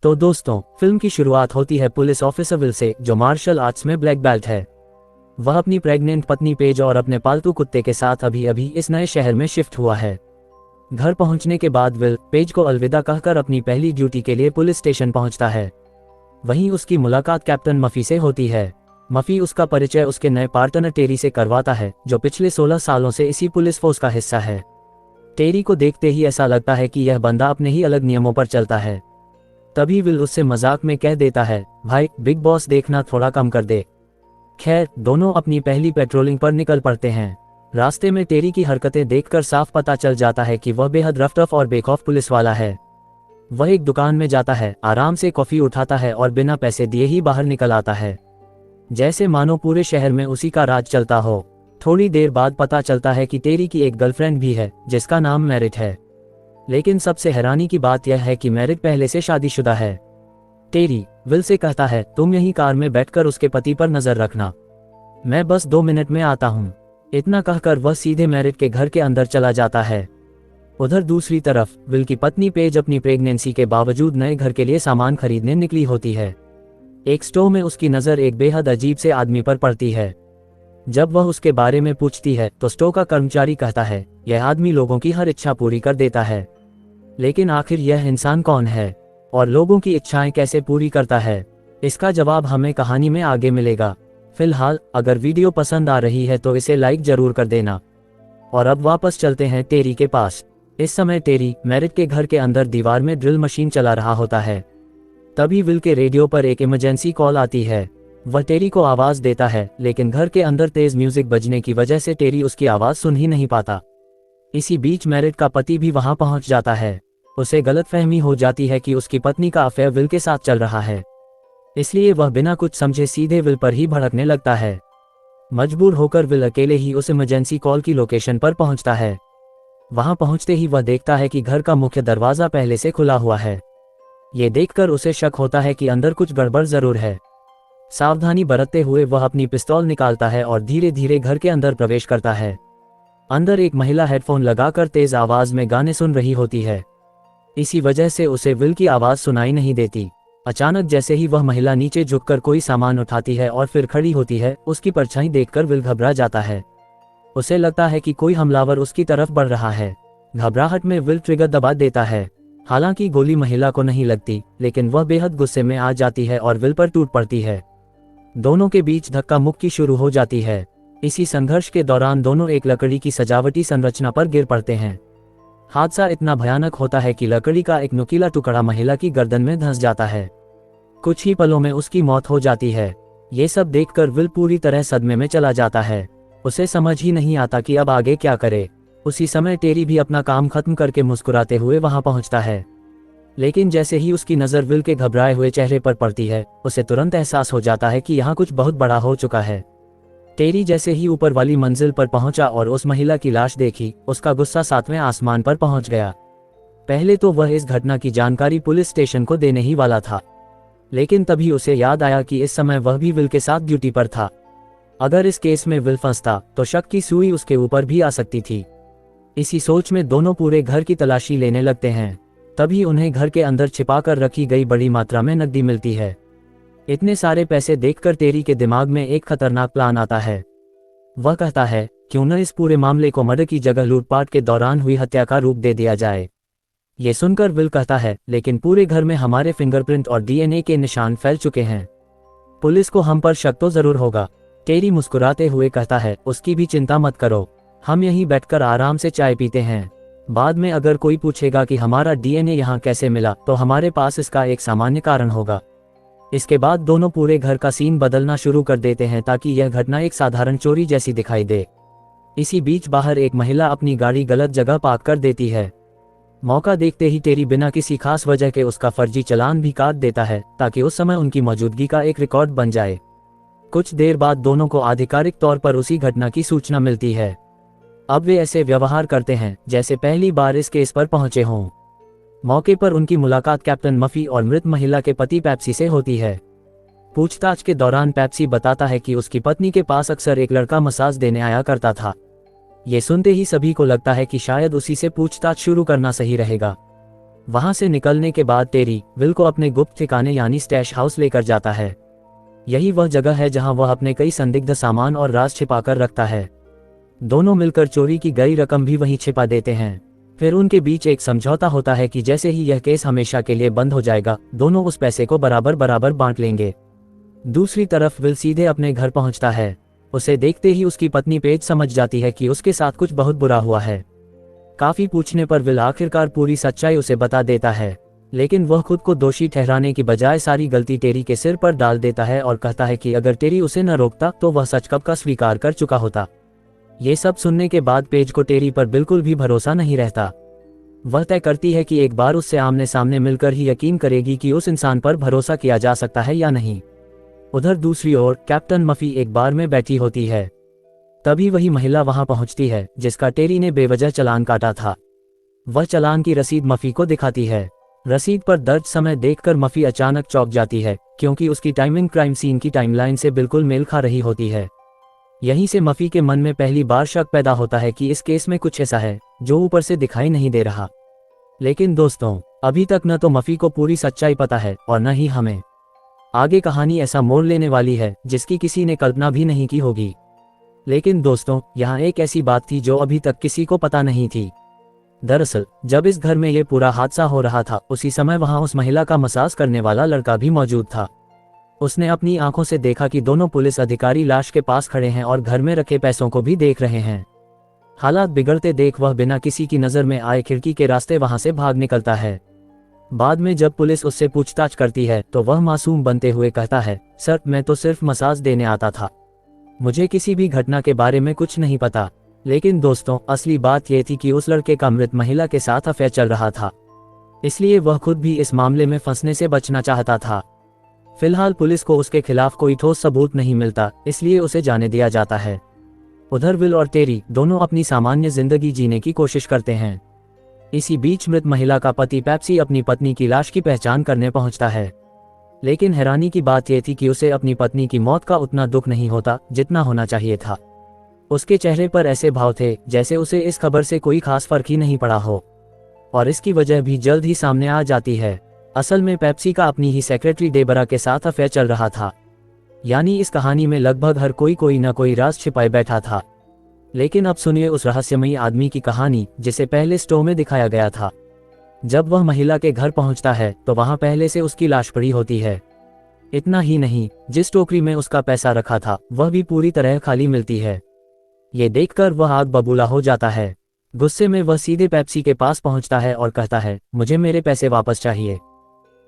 तो दोस्तों, फिल्म की शुरुआत होती है पुलिस ऑफिसर विल से, जो मार्शल आर्ट्स में ब्लैक बेल्ट है। वह अपनी प्रेग्नेंट पत्नी पेज और अपने पालतू कुत्ते के साथ अभी अभी इस नए शहर में शिफ्ट हुआ है। घर पहुंचने के बाद विल पेज को अलविदा कहकर अपनी पहली ड्यूटी के लिए पुलिस स्टेशन पहुंचता है। वहीं उसकी मुलाकात कैप्टन मफी से होती है। मफी उसका परिचय उसके नए पार्टनर टेरी से करवाता है, जो पिछले 16 सालों से इसी पुलिस फोर्स का हिस्सा है। टेरी को देखते ही ऐसा लगता है कि यह बंदा अपने ही अलग नियमों पर चलता है। तभी विल उससे मजाक में कह देता है, भाई बिग बॉस देखना थोड़ा कम कर दे। खैर, दोनों अपनी पहली पेट्रोलिंग पर निकल पड़ते हैं। रास्ते में टेरी की हरकतें देखकर साफ पता चल जाता है कि वह बेहद रफ और बेखौफ पुलिस वाला है। वह एक दुकान में जाता है, आराम से कॉफी उठाता है और बिना पैसे दिए ही बाहर निकल आता है, जैसे मानो पूरे शहर में उसी का राज चलता हो। थोड़ी देर बाद पता चलता है कि टेरी की एक गर्लफ्रेंड भी है, जिसका नाम मैरिट है। लेकिन सबसे हैरानी की बात यह है कि मैरिट पहले से शादीशुदा है। टेरी विल से कहता है, तुम यहीं कार में बैठकर उसके पति पर नजर रखना, मैं बस 2 मिनट में आता हूँ। इतना कहकर वह सीधे मैरिट के घर के अंदर चला जाता है। उधर दूसरी तरफ विल की पत्नी पेज अपनी प्रेगनेंसी के बावजूद नए घर के लिए सामान खरीदने निकली होती है। एक स्टोर में उसकी नज़र एक बेहद अजीब से आदमी पर पड़ती है। जब वह उसके बारे में पूछती है तो स्टोर का कर्मचारी कहता है, यह आदमी लोगों की हर इच्छा पूरी कर देता है। लेकिन आखिर यह इंसान कौन है और लोगों की इच्छाएं कैसे पूरी करता है? इसका जवाब हमें कहानी में आगे मिलेगा। फिलहाल अगर वीडियो पसंद आ रही है तो इसे लाइक जरूर कर देना। और अब वापस चलते हैं टेरी के पास। इस समय टेरी मैरिट के घर के अंदर दीवार में ड्रिल मशीन चला रहा होता है। तभी विल के रेडियो पर एक इमरजेंसी कॉल आती है। वह टेरी को आवाज देता है, लेकिन घर के अंदर तेज म्यूजिक बजने की वजह से टेरी उसकी आवाज सुन ही नहीं पाता। इसी बीच मैरिट का पति भी वहां पहुंच जाता है। उसे गलतफहमी हो जाती है कि उसकी पत्नी का अफेयर विल के साथ चल रहा है, इसलिए वह बिना कुछ समझे सीधे विल पर ही भड़कने लगता है। मजबूर होकर विल अकेले ही उस इमरजेंसी कॉल की लोकेशन पर पहुंचता है। वहां पहुंचते ही वह देखता है कि घर का मुख्य दरवाजा पहले से खुला हुआ है। ये देखकर उसे शक होता है कि अंदर कुछ गड़बड़ जरूर है। सावधानी बरतते हुए वह अपनी पिस्तौल निकालता है और धीरे धीरे घर के अंदर प्रवेश करता है। अंदर एक महिला हेडफोन लगाकर तेज आवाज में गाने सुन रही होती है। इसी वजह से उसे विल की आवाज सुनाई नहीं देती। अचानक जैसे ही वह महिला नीचे झुककर कोई सामान उठाती है और फिर खड़ी होती है, उसकी परछाई देखकर विल घबरा जाता है। उसे लगता है कि कोई हमलावर उसकी तरफ बढ़ रहा है। घबराहट में विल ट्रिगर दबा देता है। हालांकि गोली महिला को नहीं लगती, लेकिन वह बेहद गुस्से में आ जाती है और विल पर टूट पड़ती है। दोनों के बीच धक्का मुक्की शुरू हो जाती है। इसी संघर्ष के दौरान दोनों एक लकड़ी की सजावटी संरचना पर गिर पड़ते हैं। हादसा इतना भयानक होता है कि लकड़ी का एक नुकीला टुकड़ा महिला की गर्दन में धंस जाता है। कुछ ही पलों में उसकी मौत हो जाती है। ये सब देखकर विल पूरी तरह सदमे में चला जाता है। उसे समझ ही नहीं आता कि अब आगे क्या करे। उसी समय टेरी भी अपना काम खत्म करके मुस्कुराते हुए वहां पहुंचता है। लेकिन जैसे ही उसकी नज़र विल के घबराए हुए चेहरे पर पड़ती है, उसे तुरंत एहसास हो जाता है कि यहाँ कुछ बहुत बड़ा हो चुका है। टेरी जैसे ही ऊपर वाली मंजिल पर पहुंचा और उस महिला की लाश देखी, उसका गुस्सा 7वें आसमान पर पहुंच गया। पहले तो वह इस घटना की जानकारी पुलिस स्टेशन को देने ही वाला था, लेकिन तभी उसे याद आया कि इस समय वह भी विल के साथ ड्यूटी पर था। अगर इस केस में विल फंसता तो शक की सुई उसके ऊपर भी आ सकती थी। इसी सोच में दोनों पूरे घर की तलाशी लेने लगते हैं। तभी उन्हें घर के अंदर छिपा कर रखी गई बड़ी मात्रा में नकदी मिलती है। इतने सारे पैसे देखकर टेरी के दिमाग में एक खतरनाक प्लान आता है। वह कहता है, क्यों न इस पूरे मामले को मर्डर की जगह लूटपाट के दौरान हुई हत्या का रूप दे दिया जाए। ये सुनकर विल कहता है, लेकिन पूरे घर में हमारे फिंगरप्रिंट और डीएनए के निशान फैल चुके हैं, पुलिस को हम पर शक तो जरूर होगा। टेरी मुस्कुराते हुए कहता है, उसकी भी चिंता मत करो, हम यहीं बैठकर आराम से चाय पीते हैं। बाद में अगर कोई पूछेगा कि हमारा डीएनए यहाँ कैसे मिला, तो हमारे पास इसका एक सामान्य कारण होगा। इसके बाद दोनों पूरे घर का सीन बदलना शुरू कर देते हैं ताकि यह घटना एक साधारण चोरी जैसी दिखाई दे। इसी बीच बाहर एक महिला अपनी गाड़ी गलत जगह पार्क कर देती है। मौका देखते ही टेरी बिना किसी खास वजह के उसका फर्जी चालान भी काट देता है, ताकि उस समय उनकी मौजूदगी का एक रिकॉर्ड बन जाए। कुछ देर बाद दोनों को आधिकारिक तौर पर उसी घटना की सूचना मिलती है। अब वे ऐसे व्यवहार करते हैं जैसे पहली बार इस केस पर पहुंचे हों। मौके पर उनकी मुलाकात कैप्टन मफी और मृत महिला के पति पेप्सी से होती है। पूछताछ के दौरान पेप्सी बताता है कि उसकी पत्नी के पास अक्सर एक लड़का मसाज देने आया करता था। ये सुनते ही सभी को लगता है कि शायद उसी से पूछताछ शुरू करना सही रहेगा। वहां से निकलने के बाद टेरी विल को अपने गुप्त ठिकाने यानी स्टैश हाउस लेकर जाता है। यही वह जगह है जहां वह अपने कई संदिग्ध सामान और राज छिपाकर रखता है। दोनों मिलकर चोरी की गई रकम भी वहीं छिपा देते हैं। फिर उनके बीच एक समझौता होता है कि जैसे ही यह केस हमेशा के लिए बंद हो जाएगा, दोनों उस पैसे को बराबर बराबर बांट लेंगे। दूसरी तरफ विल सीधे अपने घर पहुंचता है। उसे देखते ही उसकी पत्नी पेज समझ जाती है कि उसके साथ कुछ बहुत बुरा हुआ है। काफी पूछने पर विल आखिरकार पूरी सच्चाई उसे बता देता है, लेकिन वह खुद को दोषी ठहराने की बजाय सारी गलती टेरी के सिर पर डाल देता है और कहता है कि अगर टेरी उसे न रोकता तो वह सच कब का स्वीकार कर चुका होता। ये सब सुनने के बाद पेज को टेरी पर बिल्कुल भी भरोसा नहीं रहता। वह तय करती है कि एक बार उससे आमने सामने मिलकर ही यकीन करेगी कि उस इंसान पर भरोसा किया जा सकता है या नहीं। उधर दूसरी ओर कैप्टन मफी एक बार में बैठी होती है। तभी वही महिला वहां पहुंचती है जिसका टेरी ने बेवजह चालान काटा था। वह चालान की रसीद मफी को दिखाती है। रसीद पर दर्ज समय देखकर मफी अचानक चौंक जाती है, क्योंकि उसकी टाइमिंग क्राइम सीन की टाइमलाइन से बिल्कुल मेल खा रही होती है। यहीं से मफी के मन में पहली बार शक पैदा होता है कि इस केस में कुछ ऐसा है जो ऊपर से दिखाई नहीं दे रहा। लेकिन दोस्तों, अभी तक न तो मफी को पूरी सच्चाई पता है और न ही हमें। आगे कहानी ऐसा मोड़ लेने वाली है जिसकी किसी ने कल्पना भी नहीं की होगी। लेकिन दोस्तों, यहाँ एक ऐसी बात थी जो अभी तक किसी को पता नहीं थी। दरअसल जब इस घर में ये पूरा हादसा हो रहा था, उसी समय वहां उस महिला का मसाज करने वाला लड़का भी मौजूद था। उसने अपनी आंखों से देखा कि दोनों पुलिस अधिकारी लाश के पास खड़े हैं और घर में रखे पैसों को भी देख रहे हैं। हालात बिगड़ते देख वह बिना किसी की नज़र में आए खिड़की के रास्ते वहां से भाग निकलता है। बाद में जब पुलिस उससे पूछताछ करती है तो वह मासूम बनते हुए कहता है, सर मैं तो सिर्फ मसाज देने आता था, मुझे किसी भी घटना के बारे में कुछ नहीं पता। लेकिन दोस्तों, असली बात यह थी कि उस लड़के का मृत महिला के साथ अफेयर चल रहा था, इसलिए वह खुद भी इस मामले में फंसने से बचना चाहता था। फिलहाल पुलिस को उसके खिलाफ कोई ठोस सबूत नहीं मिलता, इसलिए उसे जाने दिया जाता है। उधर विल और टेरी दोनों अपनी सामान्य जिंदगी जीने की कोशिश करते हैं। इसी बीच मृत महिला का पति पेप्सी अपनी पत्नी की लाश की पहचान करने पहुंचता है। लेकिन हैरानी की बात यह थी कि उसे अपनी पत्नी की मौत का उतना दुख नहीं होता जितना होना चाहिए था। उसके चेहरे पर ऐसे भाव थे जैसे उसे इस खबर से कोई खास फर्क ही नहीं पड़ा हो, और इसकी वजह भी जल्द ही सामने आ जाती है। असल में पेप्सी का अपनी ही सेक्रेटरी डेबरा के साथ अफेयर चल रहा था। यानी इस कहानी में लगभग हर कोई न कोई राज छिपाए बैठा था। लेकिन अब सुनिए उस रहस्यमयी आदमी की कहानी जिसे पहले स्टोव में दिखाया गया था। जब वह महिला के घर पहुंचता है तो वहां पहले से उसकी लाश पड़ी होती है। इतना ही नहीं, जिस टोकरी में उसका पैसा रखा था वह भी पूरी तरह खाली मिलती है। ये देखकर वह आग बबूला हो जाता है। गुस्से में वह सीधे पेप्सी के पास पहुंचता है और कहता है, मुझे मेरे पैसे वापस चाहिए,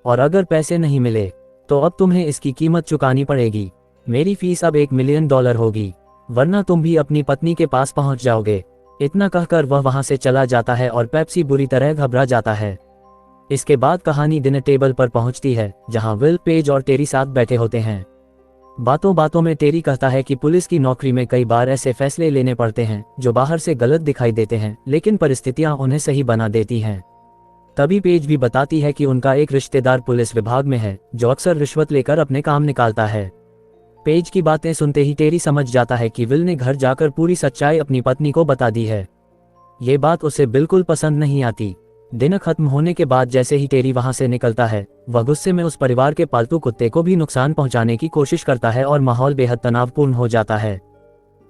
और अगर पैसे नहीं मिले तो अब तुम्हें इसकी कीमत चुकानी पड़ेगी। मेरी फीस अब $1 मिलियन होगी, वरना तुम भी अपनी पत्नी के पास पहुंच जाओगे। इतना कहकर वह वहां से चला जाता है और पेप्सी बुरी तरह घबरा जाता है। इसके बाद कहानी डिनर टेबल पर पहुंचती है, जहां विल, पेज और टेरी साथ बैठे होते हैं। बातों बातों में टेरी कहता है कि पुलिस की नौकरी में कई बार ऐसे फैसले लेने पड़ते हैं जो बाहर से गलत दिखाई देते हैं, लेकिन परिस्थितियां उन्हें सही बना देती हैं। तभी पेज भी बताती है कि उनका एक रिश्तेदार पुलिस विभाग में है जो अक्सर रिश्वत लेकर अपने काम निकालता है। पेज की बातें सुनते ही टेरी समझ जाता है कि विल ने घर जाकर पूरी सच्चाई अपनी पत्नी को बता दी है। ये बात उसे बिल्कुल पसंद नहीं आती। दिन खत्म होने के बाद जैसे ही टेरी वहां से निकलता है, वह गुस्से में उस परिवार के पालतू कुत्ते को भी नुकसान पहुंचाने की कोशिश करता है और माहौल बेहद तनावपूर्ण हो जाता है।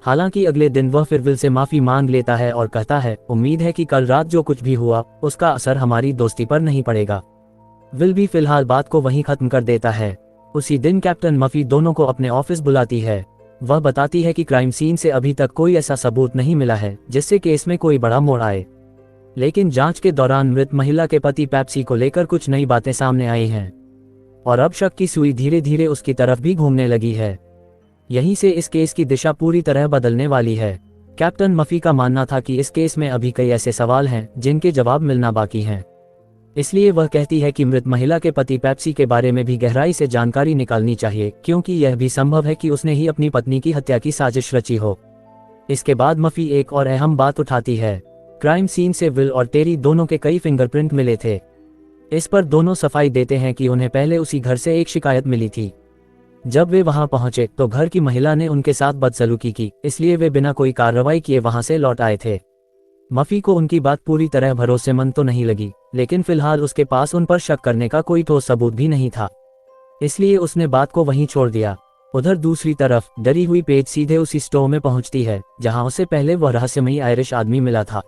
हालांकि अगले दिन वह फिर विल से माफी मांग लेता है और कहता है, उम्मीद है कि कल रात जो कुछ भी हुआ उसका असर हमारी दोस्ती पर नहीं पड़ेगा। विल भी फिलहाल बात को वहीं खत्म कर देता है। उसी दिन कैप्टन मफी दोनों को अपने ऑफिस बुलाती है। वह बताती है कि क्राइम सीन से अभी तक कोई ऐसा सबूत नहीं मिला है जिससे केस में कोई बड़ा मोड़ आए, लेकिन जांच के दौरान मृत महिला के पति पेप्सी को लेकर कुछ नई बातें सामने आई हैं, और अब शक की सुई धीरे धीरे उसकी तरफ भी घूमने लगी है। यहीं से इस केस की दिशा पूरी तरह बदलने वाली है। कैप्टन मफी का मानना था कि इस केस में अभी कई ऐसे सवाल हैं जिनके जवाब मिलना बाकी हैं। इसलिए वह कहती है कि मृत महिला के पति पेप्सी के बारे में भी गहराई से जानकारी निकालनी चाहिए, क्योंकि यह भी संभव है कि उसने ही अपनी पत्नी की हत्या की साजिश रची हो। इसके बाद मफी एक और अहम बात उठाती है। क्राइम सीन से विल और टेरी दोनों के कई फिंगरप्रिंट मिले थे। इस पर दोनों सफाई देते हैं कि उन्हें पहले उसी घर से एक शिकायत मिली थी। जब वे वहां पहुंचे तो घर की महिला ने उनके साथ बदसलूकी की, इसलिए वे बिना कोई कार्रवाई किए वहां से लौट आए थे। मफी को उनकी बात पूरी तरह भरोसेमंद तो नहीं लगी, लेकिन फिलहाल उसके पास उन पर शक करने का कोई ठोस सबूत भी नहीं था, इसलिए उसने बात को वहीं छोड़ दिया। उधर दूसरी तरफ डरी हुई पेज सीधे उसी स्टोर में पहुंचती है जहां उसे पहले वह रहस्यमयी आयरिश आदमी मिला था।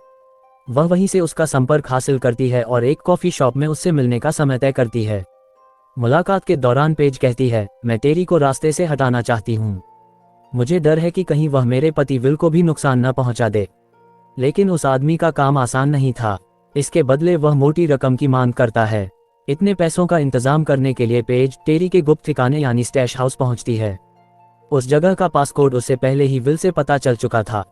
वह वहीं से उसका संपर्क हासिल करती है और एक कॉफी शॉप में उससे मिलने का समय तय करती है। मुलाकात के दौरान पेज कहती है, मैं टेरी को रास्ते से हटाना चाहती हूँ। मुझे डर है कि कहीं वह मेरे पति विल को भी नुकसान न पहुंचा दे। लेकिन उस आदमी का काम आसान नहीं था। इसके बदले वह मोटी रकम की मांग करता है। इतने पैसों का इंतजाम करने के लिए पेज टेरी के गुप्त ठिकाने यानी स्टैश हाउस पहुंचती है। उस जगह का पासकोड उससे पहले ही विल से पता चल चुका था।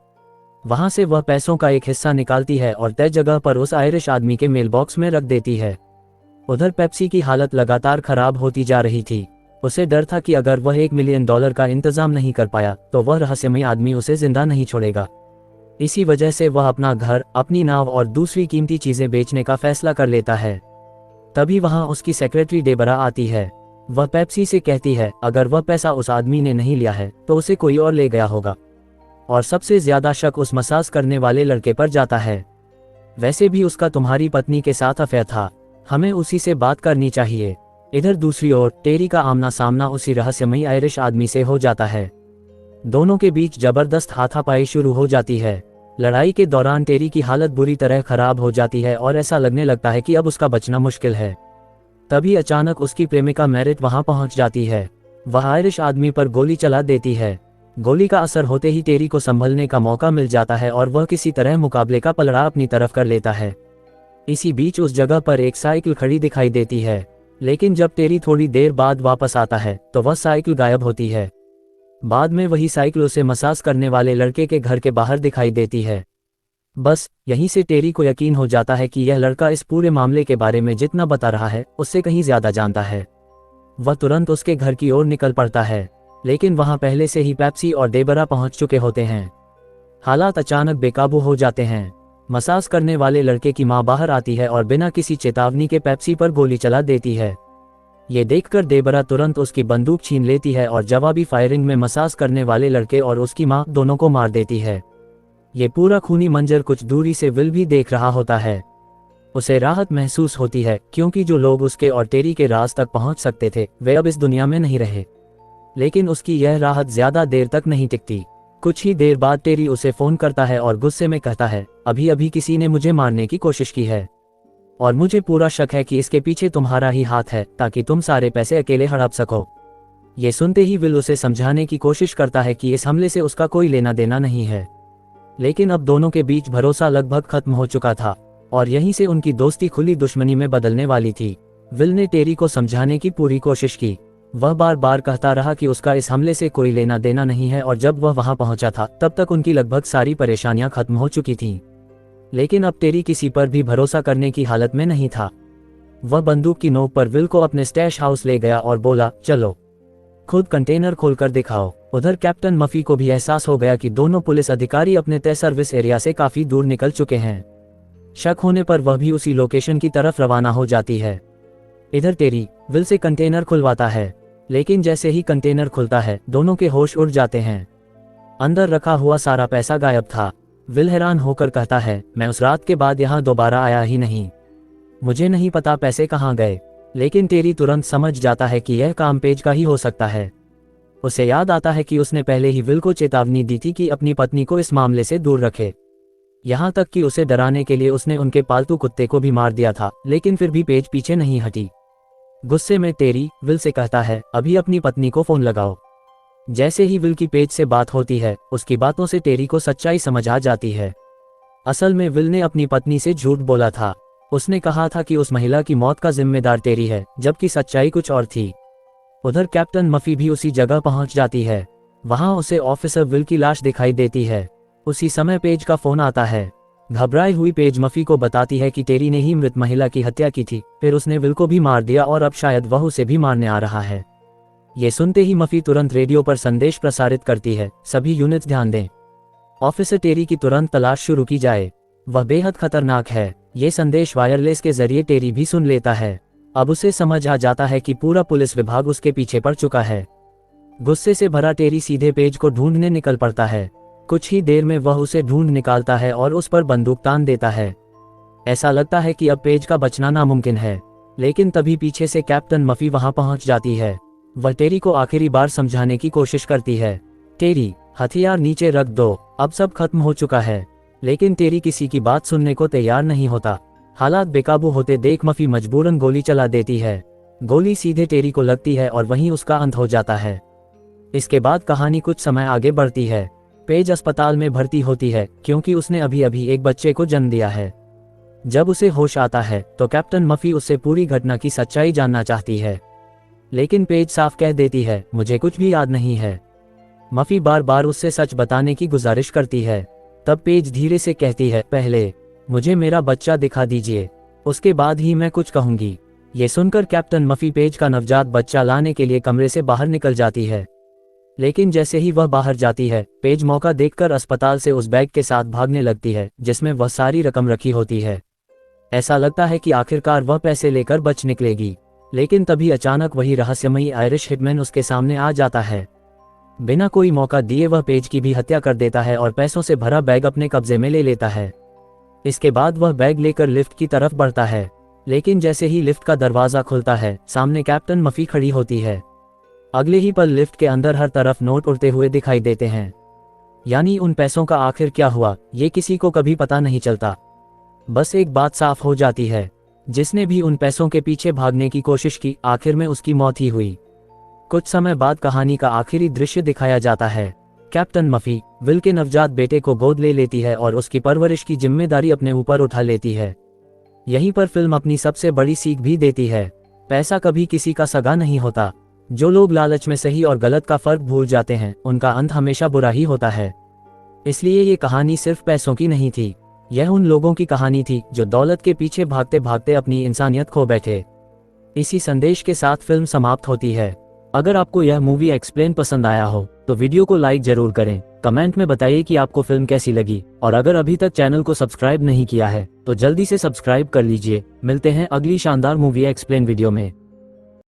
वहां से वह पैसों का एक हिस्सा निकालती है और तय जगह पर उस आयरिश आदमी के मेल बॉक्स में रख देती है। उधर पेप्सी की हालत लगातार खराब होती जा रही थी। उसे डर था कि अगर वह $1 मिलियन का इंतजाम नहीं कर पाया तो वह रहस्यमय आदमी उसे जिंदा नहीं छोड़ेगा। इसी वजह से वह अपना घर, अपनी नाव और दूसरी कीमती चीजें बेचने का फैसला कर लेता है। तभी वहां उसकी सेक्रेटरी डेबरा आती है। वह पेप्सी से कहती है, अगर वह पैसा उस आदमी ने नहीं लिया है तो उसे कोई और ले गया होगा। और सबसे ज्यादा शक उस मसाज करने वाले लड़के पर जाता है। वैसे भी उसका तुम्हारी पत्नी के साथ अफेयर था, हमें उसी से बात करनी चाहिए। इधर दूसरी ओर टेरी का आमना सामना उसी रहस्यमयी आयरिश आदमी से हो जाता है। दोनों के बीच जबरदस्त हाथापाई शुरू हो जाती है। लड़ाई के दौरान टेरी की हालत बुरी तरह खराब हो जाती है और ऐसा लगने लगता है कि अब उसका बचना मुश्किल है। तभी अचानक उसकी प्रेमिका मैरिट वहां पहुंच जाती है। वह आयरिश आदमी पर गोली चला देती है। गोली का असर होते ही टेरी को संभलने का मौका मिल जाता है और वह किसी तरह मुकाबले का पलड़ा अपनी तरफ कर लेता है। इसी बीच उस जगह पर एक साइकिल खड़ी दिखाई देती है, लेकिन जब टेरी थोड़ी देर बाद वापस आता है तो वह साइकिल गायब होती है। बाद में वही साइकिल उसे मसाज करने वाले लड़के के घर के बाहर दिखाई देती है। बस यहीं से टेरी को यकीन हो जाता है कि यह लड़का इस पूरे मामले के बारे में जितना बता रहा है उससे कहीं ज्यादा जानता है। वह तुरंत उसके घर की ओर निकल पड़ता है, लेकिन वहां पहले से ही पेप्सी और डेबरा पहुंच चुके होते हैं। हालात अचानक बेकाबू हो जाते हैं। मसाज करने वाले लड़के की मां बाहर आती है और बिना किसी चेतावनी के पेप्सी पर गोली चला देती है। ये देखकर डेबरा तुरंत उसकी बंदूक छीन लेती है और जवाबी फायरिंग में मसाज करने वाले लड़के और उसकी मां दोनों को मार देती है। ये पूरा खूनी मंजर कुछ दूरी से विल भी देख रहा होता है। उसे राहत महसूस होती है क्योंकि जो लोग उसके और टेरी के राज तक पहुंच सकते थे वे अब इस दुनिया में नहीं रहे। लेकिन उसकी यह राहत ज्यादा देर तक नहीं टिकती। कुछ ही देर बाद टेरी उसे फोन करता है और गुस्से में कहता है, अभी अभी किसी ने मुझे मारने की कोशिश की है और मुझे पूरा शक है कि इसके पीछे तुम्हारा ही हाथ है ताकि तुम सारे पैसे अकेले हड़प सको। ये सुनते ही विल उसे समझाने की कोशिश करता है कि इस हमले से उसका कोई लेना देना नहीं है, लेकिन अब दोनों के बीच भरोसा लगभग खत्म हो चुका था और यहीं से उनकी दोस्ती खुली दुश्मनी में बदलने वाली थी। विल ने टेरी को समझाने की पूरी कोशिश की। वह बार बार कहता रहा कि उसका इस हमले से कोई लेना देना नहीं है और जब वह वहां पहुंचा था तब तक उनकी लगभग सारी परेशानियां खत्म हो चुकी थीं। लेकिन अब टेरी किसी पर भी भरोसा करने की हालत में नहीं था। वह बंदूक की नोक पर विल को अपने स्टैश हाउस ले गया और बोला, चलो खुद कंटेनर खोलकर दिखाओ। उधर कैप्टन मफी को भी एहसास हो गया कि दोनों पुलिस अधिकारी अपने तय सर्विस एरिया से काफी दूर निकल चुके हैं। शक होने पर वह भी उसी लोकेशन की तरफ रवाना हो जाती है। इधर टेरी विल से कंटेनर खुलवाता है, लेकिन जैसे ही कंटेनर खुलता है दोनों के होश उड़ जाते हैं। अंदर रखा हुआ सारा पैसा गायब था। विल हैरान होकर कहता है, मैं उस रात के बाद यहाँ दोबारा आया ही नहीं, मुझे नहीं पता पैसे कहाँ गए। लेकिन टेरी तुरंत समझ जाता है कि यह काम पेज का ही हो सकता है। उसे याद आता है कि उसने पहले ही विल को चेतावनी दी थी कि अपनी पत्नी को इस मामले से दूर रखे। यहाँ तक कि उसे डराने के लिए उसने उनके पालतू कुत्ते को भी मार दिया था, लेकिन फिर भी पेज पीछे नहीं हटी। गुस्से में टेरी विल से कहता है, अभी अपनी पत्नी को फोन लगाओ। जैसे ही विल की पेज से बात होती है उसकी बातों से टेरी को सच्चाई समझ आ जाती है। असल में विल ने अपनी पत्नी से झूठ बोला था। उसने कहा था कि उस महिला की मौत का जिम्मेदार टेरी है, जबकि सच्चाई कुछ और थी। उधर कैप्टन मफी भी उसी जगह पहुंच जाती है। वहां उसे ऑफिसर विल की लाश दिखाई देती है। उसी समय पेज का फोन आता है। घबराई हुई पेज मफी को बताती है कि टेरी ने ही मृत महिला की हत्या की थी, फिर उसने विल को भी मार दिया और अब शायद वह उसे भी मारने आ रहा है। ये सुनते ही मफी तुरंत रेडियो पर संदेश प्रसारित करती है, सभी यूनिट्स ध्यान दें, ऑफिसर टेरी की तुरंत तलाश शुरू की जाए, वह बेहद खतरनाक है। ये संदेश वायरलेस के जरिए टेरी भी सुन लेता है। अब उसे समझ आ जाता है कि पूरा पुलिस विभाग उसके पीछे पड़ चुका है। गुस्से से भरा टेरी सीधे पेज को ढूंढने निकल पड़ता है। कुछ ही देर में वह उसे ढूंढ निकालता है और उस पर बंदूक तान देता है। ऐसा लगता है कि अब पेज का बचना नामुमकिन है, लेकिन तभी पीछे से कैप्टन मफी वहां पहुंच जाती है। वह टेरी को आखिरी बार समझाने की कोशिश करती है। टेरी, हथियार नीचे रख दो, अब सब खत्म हो चुका है। लेकिन टेरी किसी की बात सुनने को तैयार नहीं होता। हालात बेकाबू होते देख मफी मजबूरन गोली चला देती है। गोली सीधे टेरी को लगती है और वहीं उसका अंत हो जाता है। इसके बाद कहानी कुछ समय आगे बढ़ती है। पेज अस्पताल में भर्ती होती है क्योंकि उसने अभी अभी एक बच्चे को जन्म दिया है। जब उसे होश आता है तो कैप्टन मफी उससे पूरी घटना की सच्चाई जानना चाहती है, लेकिन पेज साफ कह देती है, मुझे कुछ भी याद नहीं है। मफी बार बार उससे सच बताने की गुजारिश करती है। तब पेज धीरे से कहती है, पहले मुझे मेरा बच्चा दिखा दीजिए, उसके बाद ही मैं कुछ कहूंगी। ये सुनकर कैप्टन मफी पेज का नवजात बच्चा लाने के लिए कमरे से बाहर निकल जाती है। लेकिन जैसे ही वह बाहर जाती है, पेज मौका देखकर अस्पताल से उस बैग के साथ भागने लगती है जिसमें वह सारी रकम रखी होती है। ऐसा लगता है कि आखिरकार वह पैसे लेकर बच निकलेगी, लेकिन तभी अचानक वही रहस्यमयी आयरिश हिटमैन उसके सामने आ जाता है। बिना कोई मौका दिए वह पेज की भी हत्या कर देता है और पैसों से भरा बैग अपने कब्जे में ले लेता है। इसके बाद वह बैग लेकर लिफ्ट की तरफ बढ़ता है, लेकिन जैसे ही लिफ्ट का दरवाजा खुलता है, सामने कैप्टन मफी खड़ी होती है। अगले ही पल लिफ्ट के अंदर हर तरफ नोट उड़ते हुए दिखाई देते हैं। यानी उन पैसों का आखिर क्या हुआ, ये किसी को कभी पता नहीं चलता। बस एक बात साफ हो जाती है, जिसने भी उन पैसों के पीछे भागने की कोशिश की, आखिर में उसकी मौत ही हुई। कुछ समय बाद कहानी का आखिरी दृश्य दिखाया जाता है। कैप्टन मफी विल के नवजात बेटे को गोद ले लेती है और उसकी परवरिश की जिम्मेदारी अपने ऊपर उठा लेती है। यहीं पर फिल्म अपनी सबसे बड़ी सीख भी देती है, पैसा कभी किसी का सगा नहीं होता। जो लोग लालच में सही और गलत का फर्क भूल जाते हैं, उनका अंत हमेशा बुरा ही होता है। इसलिए ये कहानी सिर्फ पैसों की नहीं थी, यह उन लोगों की कहानी थी जो दौलत के पीछे भागते भागते अपनी इंसानियत खो बैठे। इसी संदेश के साथ फिल्म समाप्त होती है। अगर आपको यह मूवी एक्सप्लेन पसंद आया हो तो वीडियो को लाइक जरूर करें। कमेंट में बताइए कि आपको फिल्म कैसी लगी, और अगर अभी तक चैनल को सब्सक्राइब नहीं किया है तो जल्दी से सब्सक्राइब कर लीजिए। मिलते हैं अगली शानदार मूवी एक्सप्लेन वीडियो में।